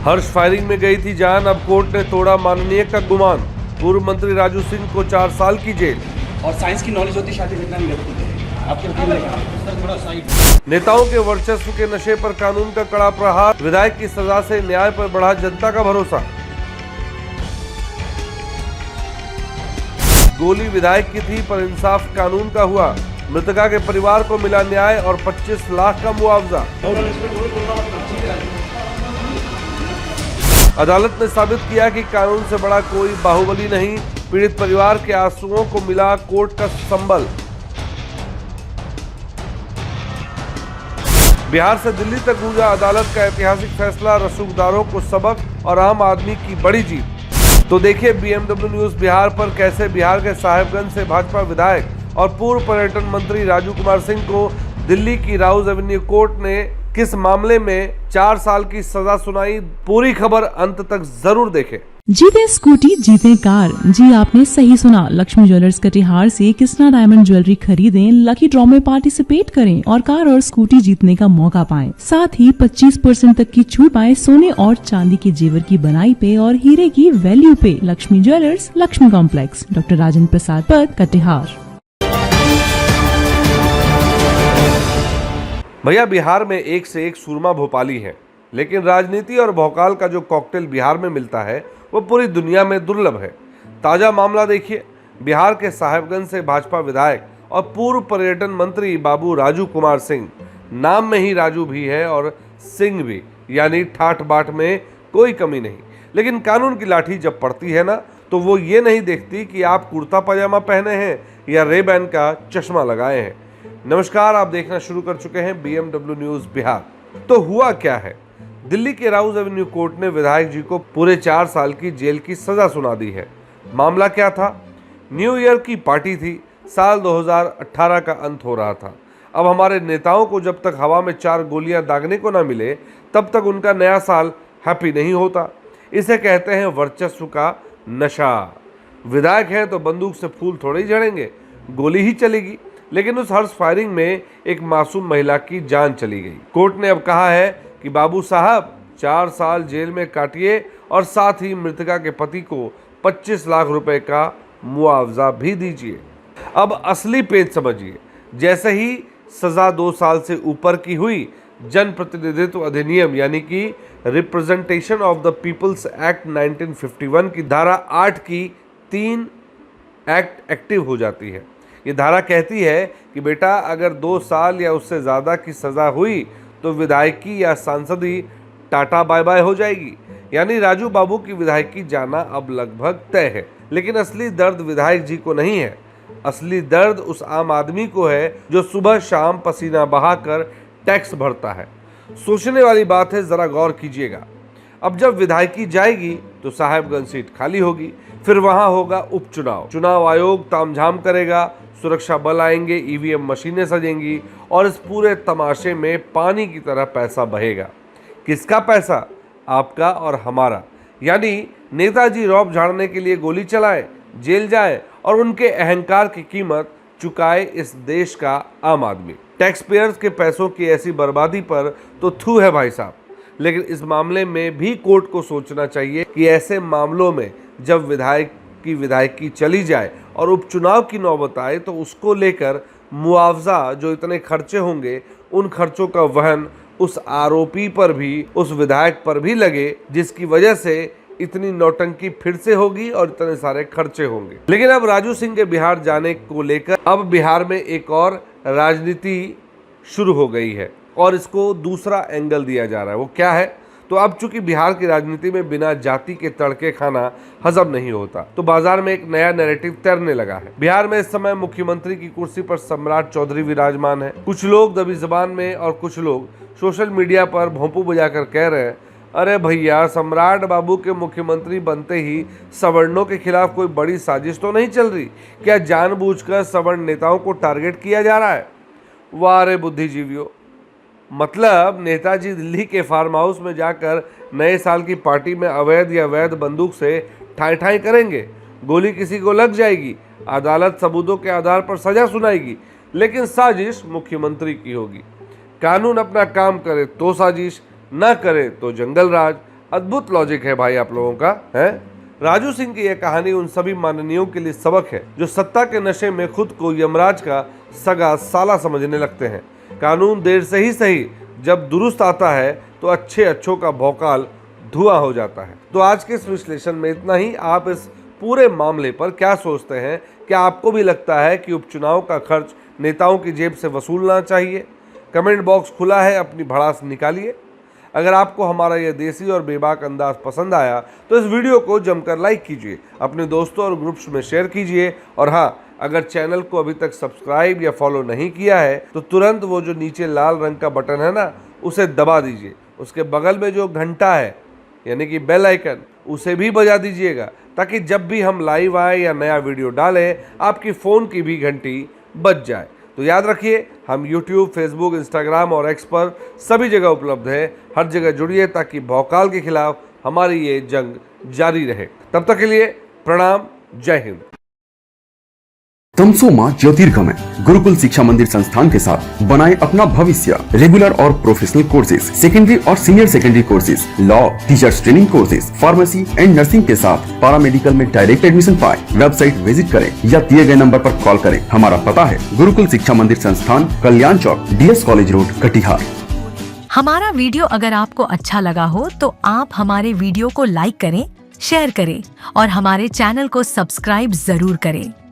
हर्ष firing में गई थी जान, अब कोर्ट ने तोड़ा माननीय का गुमान। पूर्व मंत्री राजू सिंह को 4 साल की जेल। और साइंस की नॉलेज होती शादी जितना नहीं लगती है। आपके वकील ने कहा थोड़ा साइड। नेताओं के वर्चस्व के नशे पर कानून का कड़ा प्रहार, विधायक की सजा से न्याय पर बढ़ा जनता का भरोसा। गोली विधायक की थी पर इंसाफ कानून का हुआ, मृतका के परिवार को मिला न्याय और 25 लाख का मुआवजा। अदालत ने साबित किया कि कानून से बड़ा कोई बाहुबली नहीं, पीड़ित परिवार के आंसुओं को मिला कोर्ट का संबल। बिहार से दिल्ली तक गूंजा अदालत का ऐतिहासिक फैसला, रसूखदारों को सबक और आम आदमी की बड़ी जीत। तो देखिए बीएमडब्ल्यू न्यूज बिहार पर कैसे बिहार के साहेबगंज से भाजपा विधायक और पूर्व पर्यटन मंत्री राजू कुमार सिंह को दिल्ली की राउज एवेन्यू कोर्ट ने किस मामले में 4 साल की सजा सुनाई। पूरी खबर अंत तक जरूर देखें। जीते स्कूटी जीते कार। जी आपने सही सुना, लक्ष्मी ज्वेलर्स कटिहार से कृष्णा डायमंड ज्वेलरी खरीदें, लकी ड्रॉ में पार्टिसिपेट करें और कार और स्कूटी जीतने का मौका पाएं। साथ ही 25% तक की छूट पाएं सोने और चांदी के जेवर की बनाई पे और हीरे की वैल्यू पे। Lakshmi jewellers, Lakshmi complex, doctor Rajendra Prasad Path, Katihar. भैया बिहार में एक से एक सूरमा भोपाली है, लेकिन राजनीति और भौकाल का जो कॉकटेल बिहार में मिलता है वो पूरी दुनिया में दुर्लभ है। ताजा मामला देखिए, बिहार के साहेबगंज से भाजपा विधायक और पूर्व पर्यटन मंत्री बाबू राजू कुमार सिंह। नाम में ही राजू भी है और सिंह भी, यानी ठाठ बाट में कोई कमी नहीं। लेकिन कानून की लाठी जब पड़ती है ना, तो वो ये नहीं देखती कि आप कुर्ता पजामा पहने हैं या रेबैन का चश्मा लगाए हैं। नमस्कार, आप देखना शुरू कर चुके हैं बीएमडब्ल्यू न्यूज बिहार। तो हुआ क्या है, दिल्ली के राउज एवेन्यू कोर्ट ने विधायक जी को पूरे 4 साल की जेल की सजा सुना दी है। मामला क्या था? न्यू ईयर की पार्टी थी, साल 2018 का अंत हो रहा था। अब हमारे नेताओं को जब तक हवा में 4 गोलियां दागने को ना मिले, तब तक उनका नया साल हैप्पी नहीं होता। इसे कहते हैं वर्चस्व का नशा। विधायक हैं तो बंदूक से फूल थोड़े ही झड़ेंगे, गोली ही चलेगी। लेकिन उस हर्ष फायरिंग में एक मासूम महिला की जान चली गई। कोर्ट ने अब कहा है कि बाबू साहब 4 साल जेल में काटिए और साथ ही मृतका के पति को 25 लाख रुपए का मुआवजा भी दीजिए। अब असली पेच समझिए, जैसे ही सजा 2 साल से ऊपर की हुई, जनप्रतिनिधित्व अधिनियम यानी कि representation of the people's act 1951 की धारा 8 की 3 एक्ट एक्टिव हो जाती है। ये धारा कहती है कि बेटा अगर 2 साल या उससे ज़्यादा की सज़ा हुई तो विधायकी या सांसदी टाटा बाय बाय हो जाएगी। यानी राजू बाबू की विधायकी जाना अब लगभग तय है। लेकिन असली दर्द विधायक जी को नहीं है, असली दर्द उस आम आदमी को है जो सुबह शाम पसीना बहाकर टैक्स भरता है। सोचने वाली बात है, ज़रा गौर कीजिएगा। अब जब विधायकी जाएगी तो साहेबगंज सीट खाली होगी, फिर वहां होगा उपचुनाव। चुनाव आयोग तामझाम करेगा, सुरक्षा बल आएंगे, ईवीएम मशीनें सजेंगी और इस पूरे तमाशे में पानी की तरह पैसा बहेगा। किसका पैसा? आपका और हमारा। यानी नेताजी रौब झाड़ने के लिए गोली चलाए, जेल जाए और उनके अहंकार की कीमत चुकाए इस देश का आम आदमी। टैक्स पेयर्स के पैसों की ऐसी बर्बादी पर तो थू है भाई साहब। लेकिन इस मामले में भी कोर्ट को सोचना चाहिए कि ऐसे मामलों में जब विधायक की विधायकी चली जाए और उपचुनाव की नौबत आए तो उसको लेकर मुआवजा जो इतने खर्चे होंगे, उन खर्चों का वहन उस आरोपी पर भी, उस विधायक पर भी लगे, जिसकी वजह से इतनी नौटंकी फिर से होगी और इतने सारे खर्चे होंगे। लेकिन अब राजू सिंह के बिहार जाने को लेकर अब बिहार में एक और राजनीति शुरू हो गई है और इसको दूसरा एंगल दिया जा रहा है। वो क्या है? तो अब चूंकि बिहार की राजनीति में बिना जाति के तड़के खाना हजम नहीं होता, तो बाजार में एक नया नैरेटिव तैरने लगा है। बिहार में इस समय मुख्यमंत्री की कुर्सी पर सम्राट चौधरी विराजमान है। कुछ लोग दबी जबान में और कुछ लोग सोशल मीडिया पर भोंपू बजाकर कह रहे हैं, अरे भैया सम्राट बाबू के मुख्यमंत्री बनते ही सवर्णों के खिलाफ कोई बड़ी साजिश तो नहीं चल रही? क्या जानबूझकर सवर्ण नेताओं को टारगेट किया जा रहा है? वाह रे बुद्धिजीवियों, मतलब नेताजी दिल्ली के फार्म हाउस में जाकर नए साल की पार्टी में अवैध या वैध बंदूक से ठाई ठाई करेंगे, गोली किसी को लग जाएगी, अदालत सबूतों के आधार पर सजा सुनाएगी, लेकिन साजिश मुख्यमंत्री की होगी। कानून अपना काम करे तो साजिश, ना करे तो जंगल राज। अद्भुत लॉजिक है भाई आप लोगों का, है। राजू सिंह की यह कहानी उन सभी माननीयों के लिए सबक है जो सत्ता के नशे में खुद को यमराज का सगा साला समझने लगते हैं। कानून देर से ही सही, जब दुरुस्त आता है तो अच्छे अच्छों का भौकाल धुआं हो जाता है। तो आज के इस विश्लेषण में इतना ही। आप इस पूरे मामले पर क्या सोचते हैं? क्या आपको भी लगता है कि उपचुनाव का खर्च नेताओं की जेब से वसूलना चाहिए? कमेंट बॉक्स खुला है, अपनी भड़ास निकालिए। अगर आपको हमारा यह देसी और बेबाक अंदाज पसंद आया तो इस वीडियो को जमकर लाइक कीजिए, अपने दोस्तों और ग्रुप्स में शेयर कीजिए। और हाँ, अगर चैनल को अभी तक सब्सक्राइब या फॉलो नहीं किया है तो तुरंत वो जो नीचे लाल रंग का बटन है ना, उसे दबा दीजिए। उसके बगल में जो घंटा है यानी कि बेल आइकन, उसे भी बजा दीजिएगा, ताकि जब भी हम लाइव आए या नया वीडियो डालें आपकी फ़ोन की भी घंटी बज जाए। तो याद रखिए, हम YouTube, Facebook, Instagram और X पर सभी जगह उपलब्ध है। हर जगह जुड़िए ताकि भौकाल के खिलाफ हमारी ये जंग जारी रहे। तब तक के लिए प्रणाम, जय हिंद। तमसो मां ज्योतिर्गमय गुरुकुल शिक्षा मंदिर संस्थान के साथ बनाए अपना भविष्य। रेगुलर और प्रोफेशनल कोर्सेज, सेकेंडरी और senior secondary courses, law, teachers training courses, pharmacy and nursing के साथ पैरामेडिकल में डायरेक्ट एडमिशन पाए। वेबसाइट विजिट करें या दिए गए नंबर पर कॉल करें। हमारा पता है गुरुकुल शिक्षा मंदिर संस्थान, कल्याण चौक, DS कॉलेज रोड, कटिहार। हमारा वीडियो अगर आपको अच्छा लगा हो तो आप हमारे वीडियो को लाइक करें, शेयर करें और हमारे चैनल को सब्सक्राइब जरूर करें।